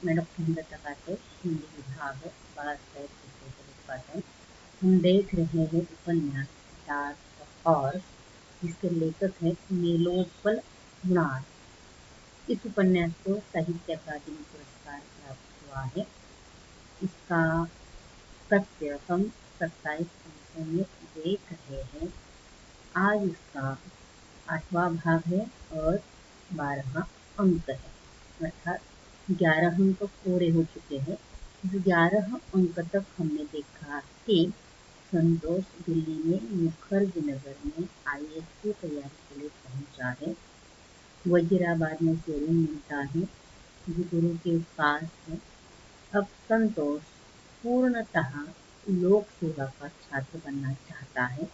मैं डॉक्टर हिंदता काटे, हिंदी विभाग, बाल साहित्य पुस्तक उत्पादन। हम देख रहे हैं उपन्यास डार्क हॉर्स, जिसके लेखक हैं नीलोत्पल हुनार। इस उपन्यास को साहित्य अकादमी पुरस्कार प्राप्त हुआ है। इसका सत्य हम 27 अंकों में देख रहे हैं। आज इसका 8वां भाग है और 12वां अंक है, अर्थात 11 अंक पूरे हो चुके हैं। 11 अंक तक हमने देखा कि संतोष दिल्ली में मुखर्जी नगर में आईएएस की तैयारी के लिए पहुंचा है। वजीराबाद में उसे रूम मिलता है जो गुरु के पास है। अब संतोष पूर्णतः लोक सेवा का छात्र बनना चाहता है,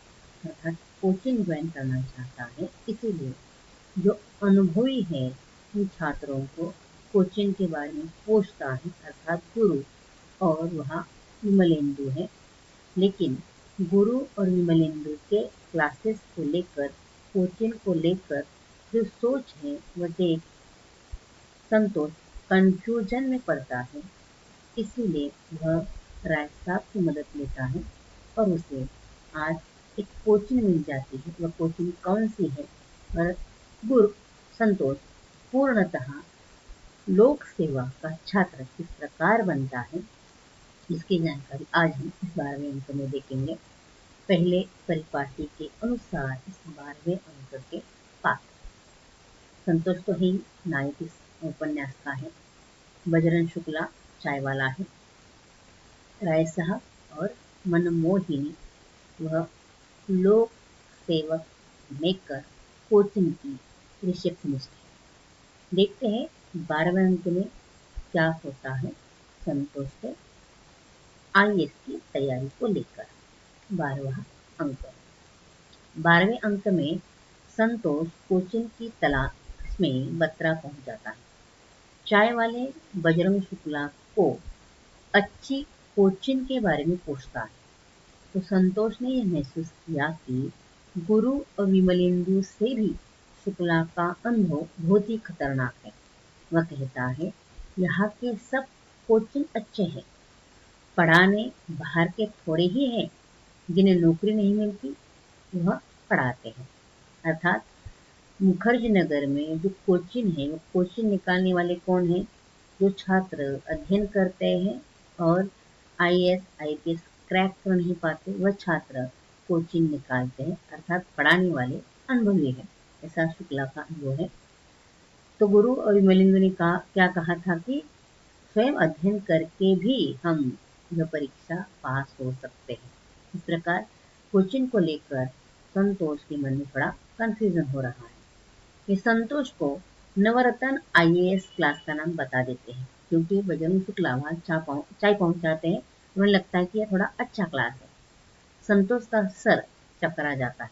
अर्थात कोचिंग ज्वाइन करना चाहता है। इसीलिए जो अनुभवी है उन छात्रों को कोचिंग के बारे में पूछता है, अर्थात गुरु, और वह विमलेंदु है। लेकिन गुरु और विमलेंदु के क्लासेस को लेकर, कोचिंग को लेकर जो सोच है वह देख संतोष कंफ्यूजन में पड़ता है। इसीलिए वह राय साहब की मदद लेता है और उसे आज एक कोचिंग मिल जाती है। वह कोचिंग कौन सी है और संतोष पूर्णतः लोक सेवा का छात्र किस प्रकार बनता है, इसकी जानकारी आज हम इस 12वें अंक में देखेंगे। पहले परिपाटी के अनुसार इस 12वें अंक के पात्र। संतोष तो ही नायक इस उपन्यास का है। बजरंग शुक्ला चाय वाला है। राय साहब और मनमोहिनी वह लोक सेवक मेकर कोचिंग की रिसेप्शनिस्ट है। देखते हैं 12वें अंक में क्या होता है संतोष के आईएएस की तैयारी को लेकर। 12वां अंक। 12वें अंक में संतोष कोचिंग की तलाश में बत्रा पहुंच जाता है। चाय वाले बजरंग शुक्ला को अच्छी कोचिंग के बारे में पूछता है तो संतोष ने यह महसूस किया कि गुरु और विमलेंदु से भी शुक्ला का अनुभव बहुत ही खतरनाक है। वह कहता है, यहाँ के सब कोचिंग अच्छे हैं, पढ़ाने बाहर के थोड़े ही हैं, जिन्हें नौकरी नहीं मिलती वह पढ़ाते हैं। अर्थात मुखर्जी नगर में जो कोचिंग है, वो कोचिंग निकालने वाले कौन है? जो छात्र अध्ययन करते हैं और आईएएस आईपीएस क्रैक तो नहीं पाते, वह छात्र कोचिंग निकालते हैं, अर्थात पढ़ाने वाले अनुभवी है। ऐसा शुक्ला का अनुभव है। तो गुरु और विमलेंदु ने क्या कहा था कि स्वयं अध्ययन करके भी हम यह परीक्षा पास हो सकते हैं। इस प्रकार कोचिंग को लेकर संतोष के मन में थोड़ा कंफ्यूजन हो रहा है। ये संतोष को नवरत्न आईएएस क्लास का नाम बता देते हैं, क्योंकि बजरंग शुक्ला वहाँ चाय पहुंचाते हैं। उन्हें लगता है कि यह थोड़ा अच्छा क्लास है। संतोष का सर चकरा जाता है,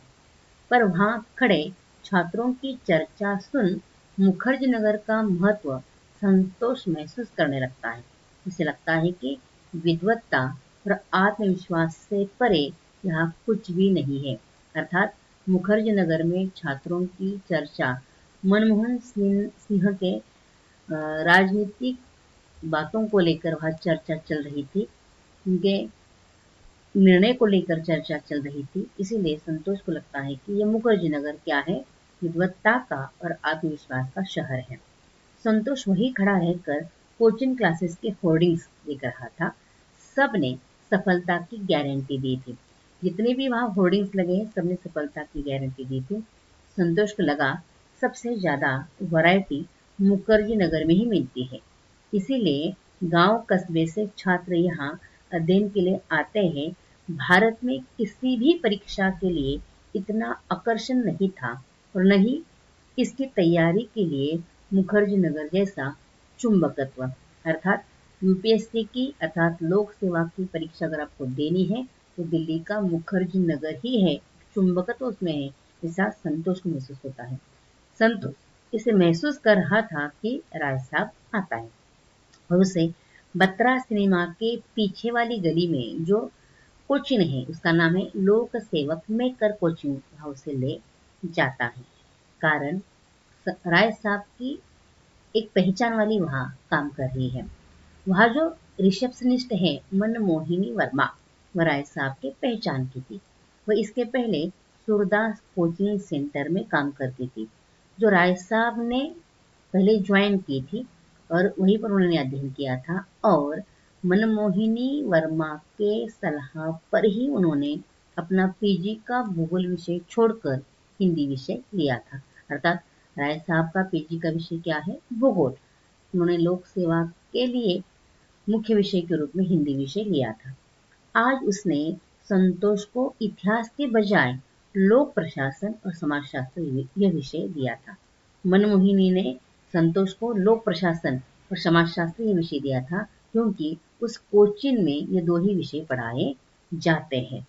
पर वहाँ खड़े छात्रों की चर्चा सुन मुखर्जी नगर का महत्व संतोष महसूस करने लगता है। उसे लगता है कि विद्वत्ता और आत्मविश्वास से परे यहाँ कुछ भी नहीं है। अर्थात मुखर्जी नगर में छात्रों की चर्चा मनमोहन सिंह के राजनीतिक बातों को लेकर वह चर्चा चल रही थी, उनके निर्णय को लेकर चर्चा चल रही थी। इसीलिए संतोष को लगता है कि यह मुखर्जी नगर क्या है? विद्वत्ता का और आत्मविश्वास का शहर है। संतोष वहीं खड़ा रहकर कोचिंग क्लासेस के होर्डिंग्स देख रहा था। सबने सफलता की गारंटी दी थी। जितने भी वहां होर्डिंग्स लगे हैं, सबने सफलता की गारंटी दी थी। संतोष को लगा सबसे ज्यादा वैरायटी मुखर्जी नगर में ही मिलती है। इसीलिए गांव कस्बे से छात्र यहाँ अध्ययन के लिए आते हैं। भारत में किसी भी परीक्षा के लिए इतना आकर्षण नहीं था और न ही इसकी तैयारी के लिए मुखर्जी नगर जैसा चुंबकत्व, अर्थात यूपीएससी की अर्थात लोक सेवा की परीक्षा अगर आपको देनी है तो दिल्ली का मुखर्जी नगर ही है। चुंबकत्व उसमें है, ऐसा संतोष को महसूस होता है। संतोष इसे महसूस कर रहा था कि राय साहब आता है और उसे बत्रा सिनेमा के पीछे वाली गली में जो कोचिंग है, उसका नाम है लोक सेवक मेकर कोचिंग, हाउस से ले जाता है। कारण राय साहब की एक पहचान वाली वहां काम कर रही है। वहाँ जो रिसेप्शनिस्ट है मनमोहिनी वर्मा, वह राय साहब के पहचान की थी। वह इसके पहले सूरदास कोचिंग सेंटर में काम करती थी, जो राय साहब ने पहले ज्वाइन की थी और वहीं पर उन्होंने अध्ययन किया था। और मनमोहिनी वर्मा के सलाह पर ही उन्होंने अपना पीजी का भूगोल विषय छोड़कर हिंदी विषय लिया था। अर्थात राय साहब का पीजी का विषय क्या है? भूगोल। उन्होंने लोक सेवा के लिए मुख्य विषय के रूप में हिंदी विषय लिया था। आज उसने संतोष को इतिहास के बजाय लोक प्रशासन और समाजशास्त्र यह विषय दिया था। मनमोहिनी ने संतोष को लोक प्रशासन और समाजशास्त्र यह विषय दिया था, क्योंकि उस कोचिंग में ये दो ही विषय पढ़ाए जाते हैं।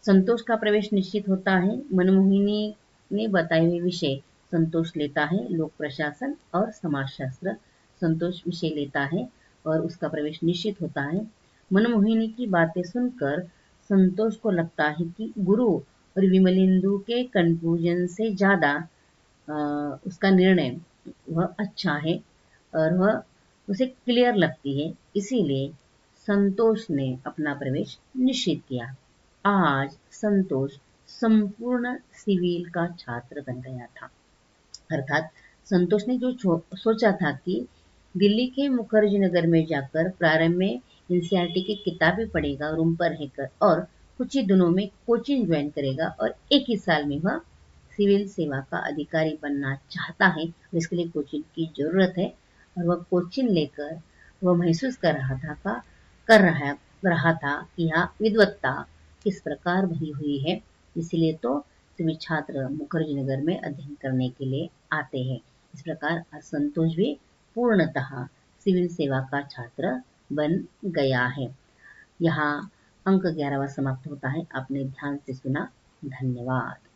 संतोष का प्रवेश निश्चित होता है। मनमोहिनी ने बताए हुए विषय संतोष लेता है, लोक प्रशासन और समाजशास्त्र संतोष विषय लेता है और उसका प्रवेश निश्चित होता है। मनमोहिनी की बातें सुनकर संतोष को लगता है कि गुरु और विमलेंदु के कंफ्यूजन से ज्यादा उसका निर्णय वह अच्छा है और वह उसे क्लियर लगती है, इसीलिए संतोष ने अपना प्रवेश निश्चित किया। आज संतोष संपूर्ण सिविल का छात्र बन गया था। अर्थात संतोष ने जो सोचा था कि दिल्ली के मुखर्जी नगर में जाकर प्रारंभ में एनसीईआरटी की किताबें पढ़ेगा रूम पर रहकर, और कुछ ही दिनों में कोचिंग ज्वाइन करेगा और एक ही साल में वह सिविल सेवा का अधिकारी बनना चाहता है। इसके लिए कोचिंग की जरूरत है और वह कोचिंग लेकर वह महसूस कर रहा था कि यहाँ विद्वत्ता किस प्रकार भरी हुई है। इसलिए तो सभी छात्र मुखर्जी नगर में अध्ययन करने के लिए आते हैं। इस प्रकार असंतोष भी पूर्णतः सिविल सेवा का छात्र बन गया है। यहाँ अंक 11वां समाप्त होता है। आपने ध्यान से सुना, धन्यवाद।